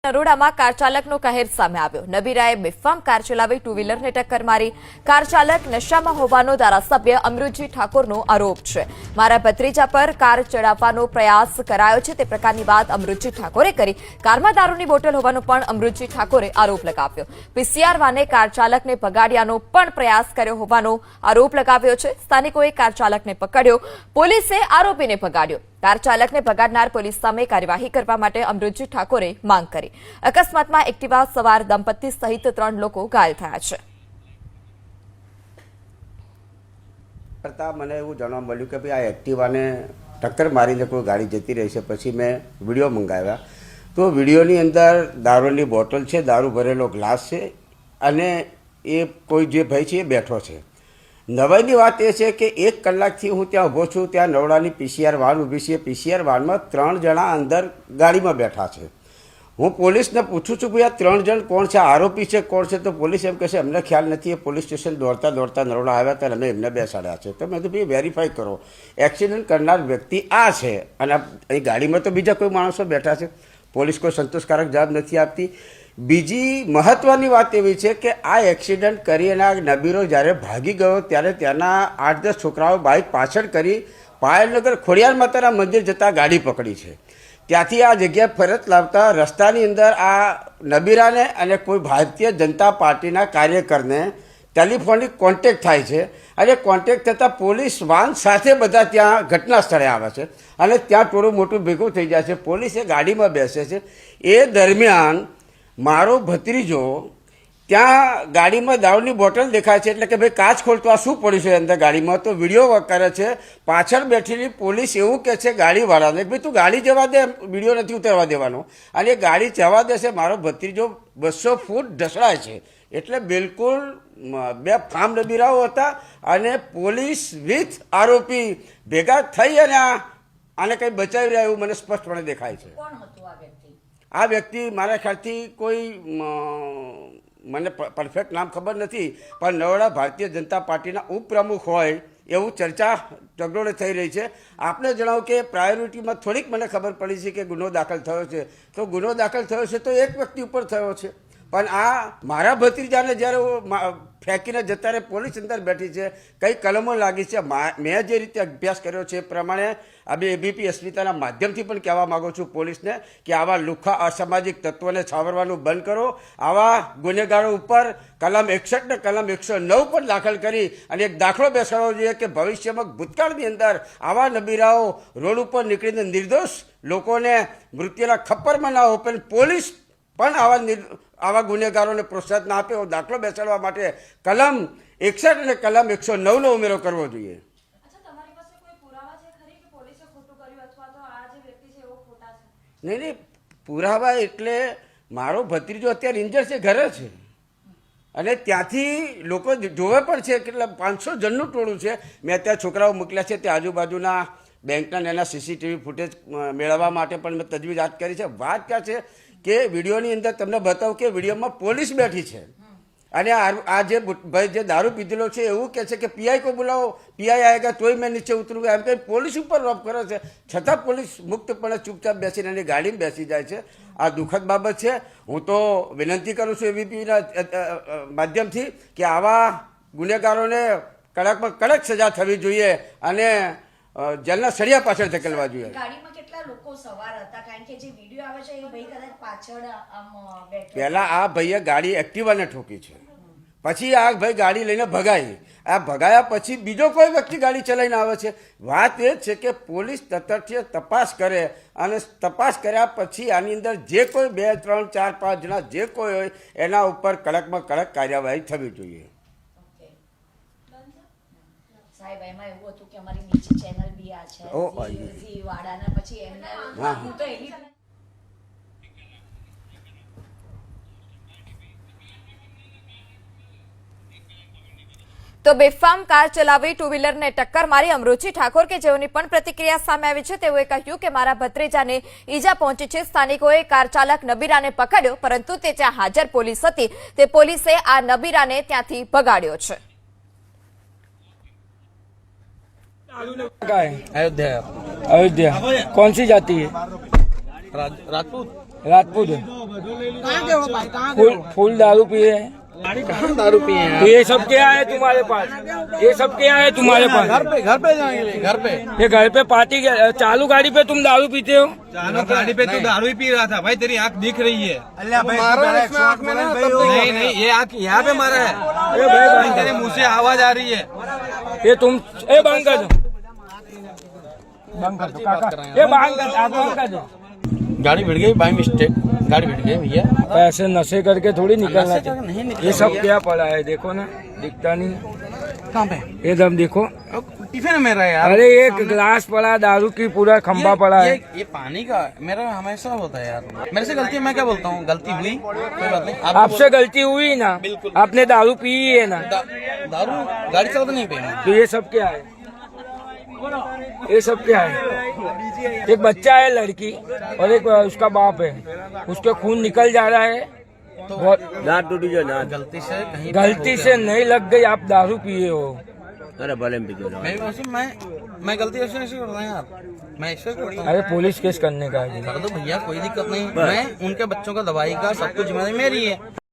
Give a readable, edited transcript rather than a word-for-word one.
નરોડામાં car ચાલકનો કહેર સામે આવ્યો। નબીરાએ બેફામ કાર ચલાવી ટુ વ્હીલરને ટક્કર મારી। કાર ચાલક નશામાં હોવાનો ધારાસભ્ય અમૃતજી ઠાકોરનો આરોપ છે। મારા ભત્રીજા પર કાર ચડાવવાનો પ્રયાસ કરાયો છે તે પ્રકારની વાત અમૃતજી ઠાકોરે કરી। કારમાં દારૂની બોટલ હોવાનો પણ અમૃતજી ઠાકોરે આરોપ લગાવ્યો। પીસીઆર વાને કાર ચાલકને ભગાડ્યાનો પણ પ્રયાસ કર્યો હોવાનો આરોપ લગાવ્યો છે। સ્થાનિકોએ કાર ચાલકને પકડ્યો, પોલીસે આરોપીને ભગાડ્યો। કાર ચાલકને ભગાડનાર પોલીસ સામે કાર્યવાહી કરવા માટે અમૃતજી ઠાકોરે માંગ કરી। અકસ્માતમાં એક્ટિવા સવાર દંપતી સહિત 3 લોકો ઘાયલ થયા છે। મને એવું જાણવા મળ્યું કે ભાઈ આ એક્ટિવાને ટક્કર મારીને કોઈ ગાડી જતી રહી છે। પછી મેં વિડીયો મંગાવ્યા તો વિડીયોની અંદર દારૂની બોટલ છે, દારૂ ભરેલો ગ્લાસ છે અને એ કોઈ જે ભાઈ છે એ બેઠો છે। નવાઈની વાત એ છે કે 1 કલાકથી હું ત્યાં ઊભો છું। ત્યાં નવડાની પીસીઆર વાન ઊભી છે। પીસીઆર વાનમાં 3 જણા અંદર ગાડીમાં બેઠા છે। હું પોલીસને પૂછું છું કે આ 3 જણ કોણ છે, આરોપી છે કોણ છે? તો પોલીસ એમ કહે છે અમને ખ્યાલ નથી, એ પોલીસ સ્ટેશન દોડતા દોડતા નરોડા આવ્યા હતા અમે એમને બેસાડ્યા છે। તો મેં તો ભાઈ વેરીફાઈ કરો, એક્સિડન્ટ કરનાર વ્યક્તિ આ છે અને અહીં ગાડીમાં તો બીજા કોઈ માણસો બેઠા છે। પોલીસ કોઈ સંતોષકારક જવાબ નથી આપતી। બીજી મહત્વની વાત એવી છે કે આ એક્સિડન્ટ કરી અને આ નબીરો જ્યારે ભાગી ગયો ત્યારે ત્યાંના 8-10 છોકરાઓ બાઇક પાછળ કરી પાયલનગર ખોડિયાર માતાના મંદિર જતાં ગાડી પકડી છે। ત્યાંથી આ જગ્યાએ ફરજ લાવતા રસ્તાની અંદર આ નબીરાને અને કોઈ ભારતીય જનતા પાર્ટીના કાર્યકરને ટેલિફોનિક કોન્ટેક્ટ થાય છે અને કોન્ટેક્ટ થતાં પોલીસ વાન સાથે બધા ત્યાં ઘટના સ્થળે આવે છે અને ત્યાં થોડું મોટું ભેગું થઈ જાય છે। પોલીસે ગાડીમાં બેસે છે। એ દરમિયાન મારો ભત્રીજો ત્યાં ગાડીમાં દારૂની બોટલ દેખાય છે એટલે કે ભાઈ કાચ ખોલતો આ શું પડ્યું છે અંદર ગાડીમાં? તો વિડીયો કરે છે। પાછળ બેઠેલી પોલીસ એવું કહે છે ગાડીવાળાને ભાઈ તું ગાડી જવા દે, વિડીયો નથી ઉતારવા દેવાનો, અને ગાડી જવા દેશે। મારો ભત્રીજો 200 ફૂટ ઢસડાય છે। એટલે બિલકુલ બે ફામ નબીરાઓ હતા અને પોલીસ વિથ આરોપી ભેગા થઈ અને આને કંઈ બચાવી રહ્યા એવું મને સ્પષ્ટપણે દેખાય છે। આ વ્યક્તિ મારા ખ્યાલથી કોઈ મને પરફેક્ટ નામ ખબર નથી પણ નરોડા ભારતીય જનતા પાર્ટીના ઉપપ્રમુખ હોય એવું ચર્ચા ઢગલોડે થઈ રહી છે। આપને જણાવું કે પ્રાયોરિટીમાં થોડીક મને ખબર પડી છે કે ગુનો દાખલ થયો છે। તો ગુનો દાખલ થયો છે તો એક વ્યક્તિ ઉપર થયો છે, પણ આ મારા ભત્રીજાને જ્યારે ફેંકીને જતા રહે પોલીસ અંદર બેઠી છે, કઈ કલમો લાગી છે। મેં જે રીતે અભ્યાસ કર્યો છે એ પ્રમાણે આ એબીપી અસ્મિતાના માધ્યમથી પણ કહેવા માગું છું પોલીસને કે આવા લુખ્ખા અસામાજિક તત્વોને છાવરવાનું બંધ કરો। આવા ગુનેગારો ઉપર કલમ 61 ને કલમ 109 પણ દાખલ કરી અને એક દાખલો બેસાડવો જોઈએ કે ભવિષ્યમાં ભૂતકાળની અંદર આવા નબીરાઓ રોડ ઉપર નીકળીને નિર્દોષ લોકોને મૃત્યુના ખપ્પરમાં ના હોય, પણ પોલીસ પણ આવા ગુનેગારોને પ્રોત્સાહન આપે એવો દાખલો બેસાડવા માટે કલમ 61 અને કલમ 109નો ઉમેરો કરવો જોઈએ। નહીં, પુરાવા એટલે મારો ભત્રીજો અત્યારે ઇન્જર છે, ઘરે છે અને ત્યાંથી લોકો જોવે પણ છે। કેટલા 500 જણનું ટોળું છે। મેં અત્યારે છોકરાઓ મોકલ્યા છે તે આજુબાજુના બેંકના એના સીસીટીવી ફૂટેજ મેળવવા માટે પણ મેં તજવીજ હાથ કરી છે। વાત ક્યાં છે કે વિડીયોની અંદર તમને બતાવું કે વિડીયોમાં પોલીસ બેઠી છે અને આ જે ભાઈ જે દારૂ પીધેલો છે એવું કહે છે કે પીઆઈ કો બોલાવો, પીઆઈ આવેગા તોય મેં નીચે ઉતરુંગા, એમ કંઈ પોલીસ ઉપર રોપ કરે છે। છતાં પોલીસ મુક્તપણે ચૂપચાપ બેસીને એની ગાડીમાં બેસી જાય છે। આ દુઃખદ બાબત છે। હું તો વિનંતી કરું છું એબીપીના માધ્યમથી કે આવા ગુનેગારોને કડકમાં કડક સજા થવી જોઈએ અને જેલના સળિયા પાછળ ધકેલવા જોઈએ। પહેલા આ ભાઈએ ગાડી એક્ટિવાને ઠોકી છે, પછી આ ભાઈ ગાડી લઈને ભગાઈ। આ ભગાયા પછી બીજો કોઈ વ્યક્તિ ગાડી ચલાવીને આવે છે। વાત એ છે કે પોલીસ તટસ્થ તપાસ કરે અને તપાસ કર્યા પછી આની અંદર જે કોઈ 2, 3, 4, 5 જણા જે કોઈ હોય એના ઉપર કડકમાં કડક કાર્યવાહી થવી જોઈએ। સાહેબ એમાં એવું હતું કે અમારી નીચે ચેનલ બી આ છે ઝી વાડાના, પછી એમના હું તો એવી તો બેફામ કાર ચલાવી ટુ વ્હીલરને ટક્કર મારી અમૃતજી ઠાકોર કે જેઓની પણ પ્રતિક્રિયા સામે આવી છે તેઓએ કહ્યું કે મારા ભત્રીજાને ઈજા પહોંચી છે। સ્થાનિકોએ કાર ચાલક નબીરાને પકડ્યો, પરંતુ તે ત્યાં હાજર પોલીસ હતી તે પોલીસે આ નબીરાને ત્યાંથી ભગાડ્યો છે। अयोध्या। अयोध्या कौन सी जाति है? राजपूत। राजपूत कहाँ के हो भाई, कहाँ के फुल हो? फुल दारू पिए हैं। कहाँ दारू पिए हैं तो ये सब क्या है तुम्हारे पास? ये सब क्या है तुम्हारे पास? घर पे जाएंगे, घर पे। ये घर पे पार्टी चालू गाड़ी पे तुम दारू पीते हो? चालू गाड़ी पे तो दारू ही पी रहा था भाई, तेरी आंख दिख रही है। मारा है इसमें आँख में ना, तब तो नहीं नहीं, ये आंख यहाँ पे मारा है। अरे भाई तेरे मुंह से आवाज आ रही है। ये तुम ए बंद कर दो, बंद कर दो काका, ये बंद कर दो, बंद कर दो। गाड़ी भिड़ गई बाई मिस्टेक, गाड़ी भिड़ गई भैया। ऐसे नशे करके थोड़ी निकलना चाहिए। ये सब क्या पड़ा है देखो ना, दिखता नहीं। कहाँ पे? ये दम देखो, टिफिन है मेरा यार। अरे एक गिलास पड़ा दारू की, पूरा खंबा पड़ा है। ये पानी का मेरा हमेशा होता है यार, मेरे से गलती, मैं क्या बोलता हूँ, गलती हुई कोई बात नहीं। आपसे गलती हुई ना, आपने दारू पी है ना, दारू गाड़ी चलाते नहीं पे। तो ये सब क्या है? ये सब क्या है? एक बच्चा है लड़की और एक उसका बाप है, उसके खून निकल जा रहा है। तो दांत टूटी जो ना, गलती से कहीं गलती से नहीं लग गई, आप दारू पिए हो। अरे भले मैं गलती ऐसे ऐसे करता हूँ यार, मैं ऐसे करता हूँ। अरे पुलिस केस करने का है। कर दो भैया, कोई दिक्कत नहीं। मैं उनके बच्चों का दवाई का सब कुछ जिम्मेदारी मेरी है।